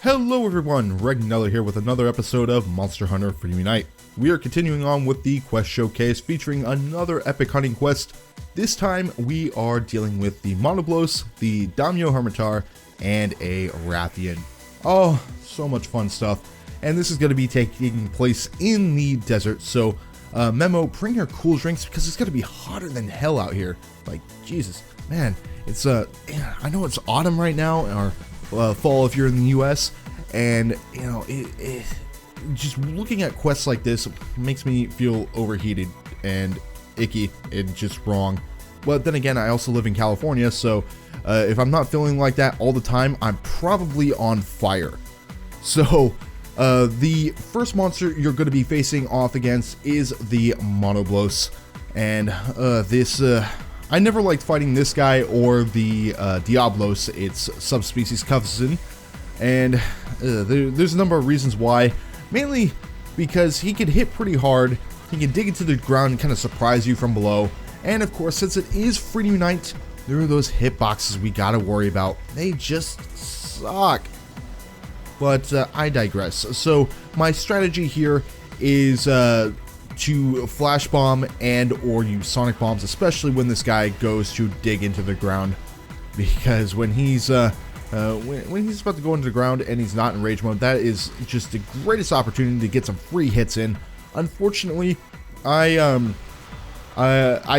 Hello everyone, Regnilla here with another episode of Monster Hunter Freedom Unite. We are continuing on with the quest showcase featuring another epic hunting quest. This time we are dealing with the Monoblos, the mhfu, and a Rathian. Oh, so much fun stuff. And this is going to be taking place in the desert, so Memo, bring your cool drinks because it's going to be hotter than hell out here. Like, Jesus, man, it's I know it's autumn right now, or fall if you're in the US, and you know just looking at quests like this makes me feel overheated and icky and just wrong. But then again, I also live in California, so if I'm not feeling like that all the time, I'm probably on fire. So the first monster you're going to be facing off against is the Monoblos, and I never liked fighting this guy or the Diablos, its subspecies Cousin, and there's a number of reasons why. Mainly because he can hit pretty hard, he can dig into the ground and kind of surprise you from below, and of course, since it is Freedom Unite, there are those hitboxes we gotta worry about. They just suck. But I digress. So my strategy here is to flash bomb and or use sonic bombs, especially when this guy goes to dig into the ground, because when he's when he's about to go into the ground and he's not in rage mode, that is just the greatest opportunity to get some free hits in. Unfortunately, I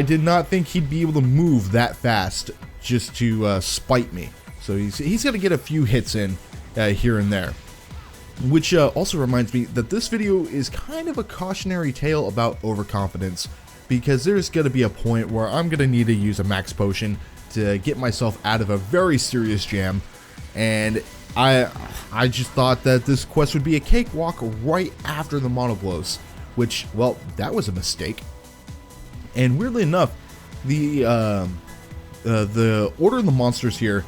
did not think he'd be able to move that fast just to spite me, so he's gonna get a few hits in here and there. Which also reminds me that this video is kind of a cautionary tale about overconfidence, because there's going to be a point where I'm going to need to use a max potion to get myself out of a very serious jam, and I just thought that this quest would be a cakewalk right after the Monoblos, which, well, that was a mistake. And weirdly enough, the order of the monsters here,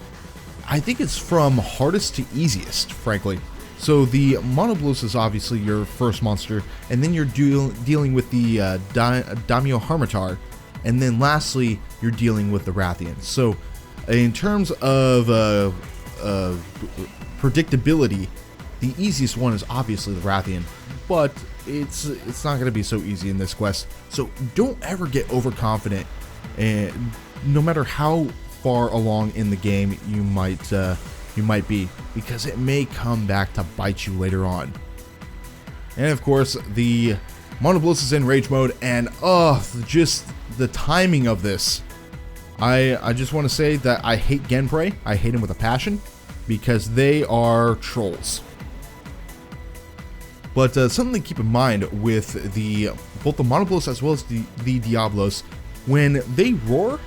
I think it's from hardest to easiest, frankly. So the Monoblos is obviously your first monster, and then you're dealing with the mhfu, and then lastly, you're dealing with the Rathian. So in terms of predictability, the easiest one is obviously the Rathian, but it's not going to be so easy in this quest. So don't ever get overconfident, and no matter how far along in the game you might be, because it may come back to bite you later on. And of course, the Monoblos is in rage mode, and just the timing of this. I just want to say that I hate Genprey. I hate him with a passion, because they are trolls. But something to keep in mind with both the Monoblos as well as the Diablos, when they roar,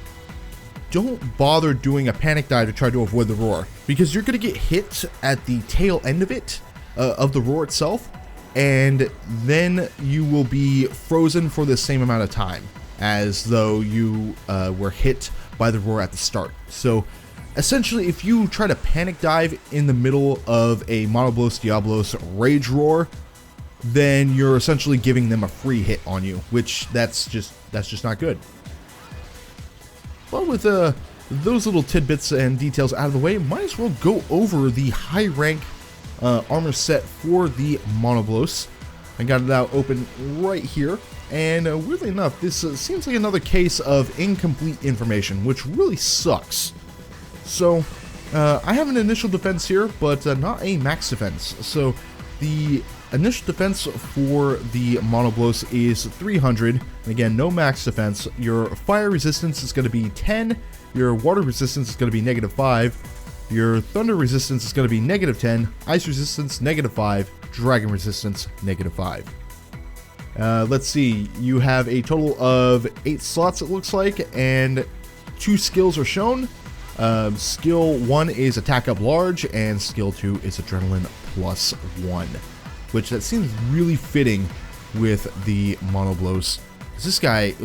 don't bother doing a panic dive to try to avoid the roar, because you're going to get hit at the tail end of it, of the roar itself, and then you will be frozen for the same amount of time as though you were hit by the roar at the start. So essentially, if you try to panic dive in the middle of a Monoblos Diablos rage roar, then you're essentially giving them a free hit on you, which that's just not good. Well, with those little tidbits and details out of the way, might as well go over the high rank armor set for the Monoblos. I got it out open right here, and weirdly enough, this seems like another case of incomplete information, which really sucks. So I have an initial defense here, but not a max defense. So the initial defense for the Monoblos is 300, and again, no max defense. Your fire resistance is going to be 10, your water resistance is going to be -5, your thunder resistance is going to be -10, ice resistance -5, dragon resistance -5. Let's see, you have a total of 8 slots it looks like, and 2 skills are shown. Skill 1 is attack up large, and skill 2 is adrenaline +1. Which that seems really fitting with the Monoblos. This guy,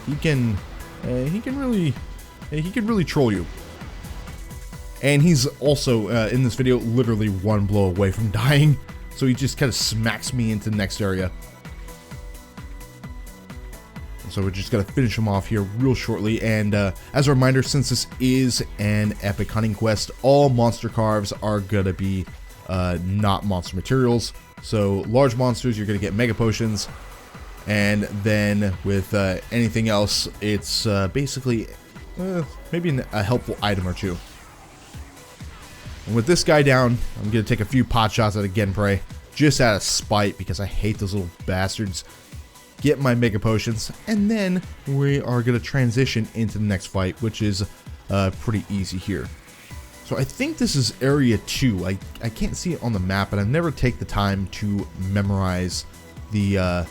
he can really troll you. And he's also in this video literally one blow away from dying, so he just kind of smacks me into the next area. So we're just gonna finish him off here real shortly. And as a reminder, since this is an epic hunting quest, all monster carves are gonna be not monster materials. So large monsters, you're going to get mega potions, and then with anything else, it's basically maybe a helpful item or two. And with this guy down, I'm going to take a few pot shots at a Genprey, just out of spite, because I hate those little bastards. Get my mega potions, and then we are going to transition into the next fight, which is pretty easy here. So I think this is area 2. I can't see it on the map, and I've never taken the time to memorize the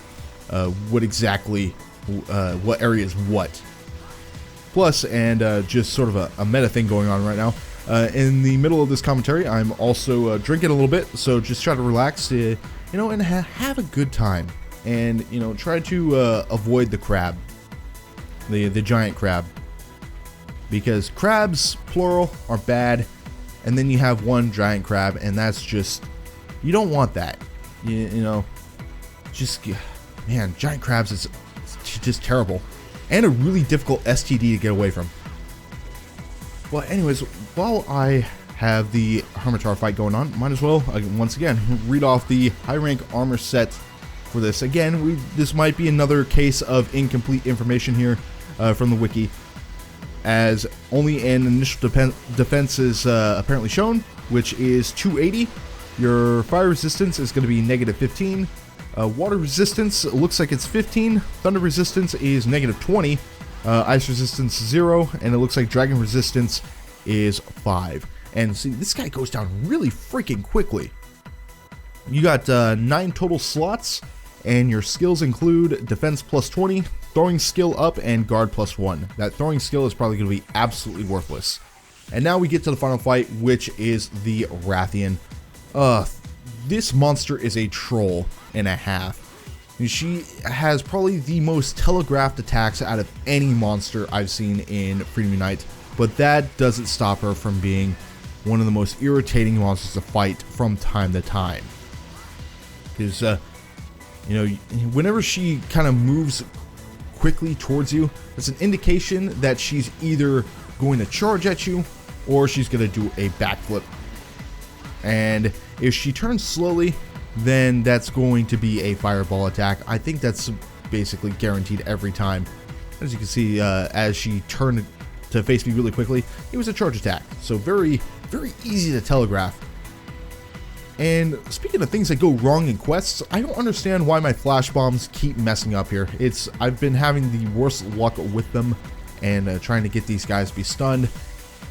what exactly what area is what. Plus, and just sort of a meta thing going on right now. In the middle of this commentary, I'm also drinking a little bit, so just try to relax, you know, and have a good time. And, you know, try to avoid the crab, the giant crab. Because crabs, plural, are bad, and then you have one giant crab, and that's just, you don't want that. You know, just, man, giant crabs is just terrible. And a really difficult STD to get away from. Well, anyways, while I have the Hermitar fight going on, might as well, once again, read off the high rank armor set for this. Again, this might be another case of incomplete information here from the wiki, as only an initial defense is apparently shown, which is 280. Your fire resistance is going to be -15. Water resistance looks like it's 15. Thunder resistance is -20. Ice resistance 0, and it looks like dragon resistance is 5. And see, this guy goes down really freaking quickly. You got 9 total slots, and your skills include defense +20, throwing skill up, and guard +1. That throwing skill is probably going to be absolutely worthless. And now we get to the final fight, which is the Rathian. This monster is a troll and a half. She has probably the most telegraphed attacks out of any monster I've seen in Freedom Unite, but that doesn't stop her from being one of the most irritating monsters to fight from time to time. Because, you know, whenever she kind of moves quickly towards you, it's an indication that she's either going to charge at you or she's going to do a backflip. And if she turns slowly, then that's going to be a fireball attack. I think that's basically guaranteed every time. As you can see, as she turned to face me really quickly, it was a charge attack. So very, very easy to telegraph. And speaking of things that go wrong in quests, I don't understand why my flash bombs keep messing up here. I've been having the worst luck with them, and trying to get these guys to be stunned,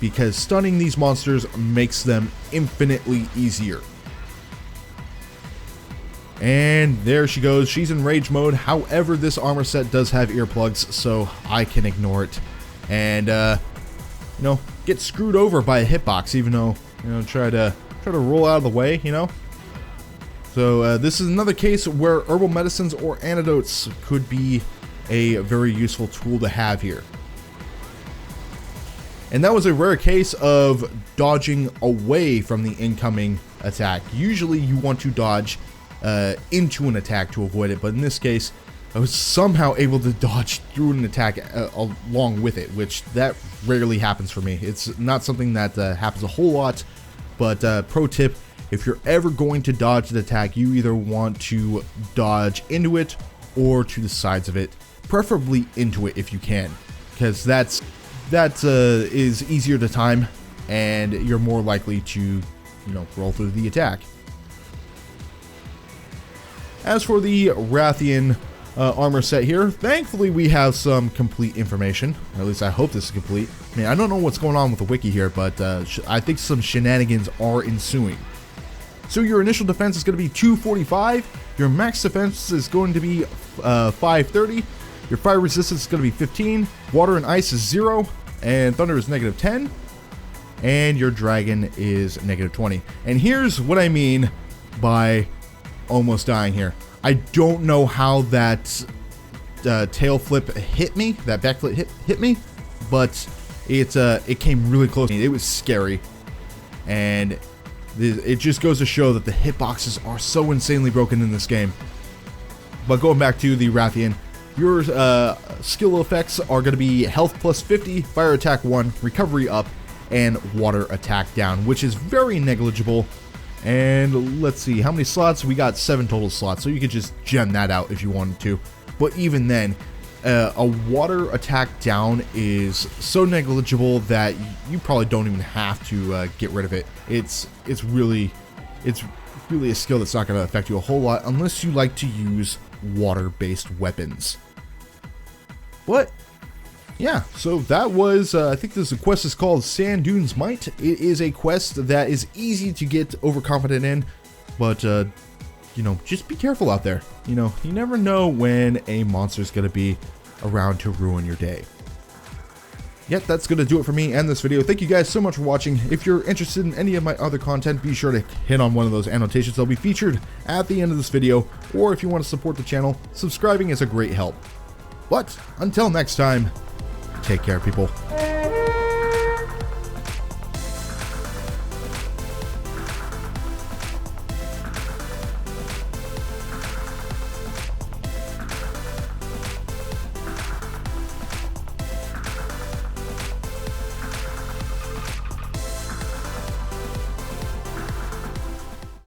because stunning these monsters makes them infinitely easier. And there she goes. She's in rage mode. However, this armor set does have earplugs, so I can ignore it. And, you know, get screwed over by a hitbox, even though, you know, try to roll out of the way, you know. So this is another case where herbal medicines or antidotes could be a very useful tool to have here. And that was a rare case of dodging away from the incoming attack. Usually you want to dodge into an attack to avoid it, but in this case I was somehow able to dodge through an attack along with it, which that rarely happens for me. It's not something that happens a whole lot, but pro tip, if you're ever going to dodge an attack, you either want to dodge into it or to the sides of it, preferably into it if you can, because that is easier to time, and you're more likely to, you know, roll through the attack. As for the Rathian armor set here, thankfully we have some complete information. Or at least I hope this is complete. I mean, I don't know what's going on with the wiki here, but I think some shenanigans are ensuing. So your initial defense is going to be 245. Your max defense is going to be 530. Your fire resistance is going to be 15. Water and ice is 0. And thunder is -10. And your dragon is -20. And here's what I mean by almost dying here. I don't know how that tail flip hit me, that backflip hit me, but it came really close. It was scary, and it just goes to show that the hitboxes are so insanely broken in this game. But going back to the Rathian, your skill effects are going to be health +50, fire attack 1, recovery up, and water attack down, which is very negligible And let's see, how many slots? We got 7 total slots, so you could just gem that out if you wanted to. But even then, a water attack down is so negligible that you probably don't even have to get rid of it. It's really a skill that's not going to affect you a whole lot unless you like to use water-based weapons. But yeah, so that was, I think this quest is called Sand Dunes Might. It is a quest that is easy to get overconfident in, but, you know, just be careful out there. You know, you never know when a monster's going to be around to ruin your day. Yep, that's going to do it for me and this video. Thank you guys so much for watching. If you're interested in any of my other content, be sure to hit on one of those annotations. They'll be featured at the end of this video, or if you want to support the channel, subscribing is a great help. But until next time, take care, people.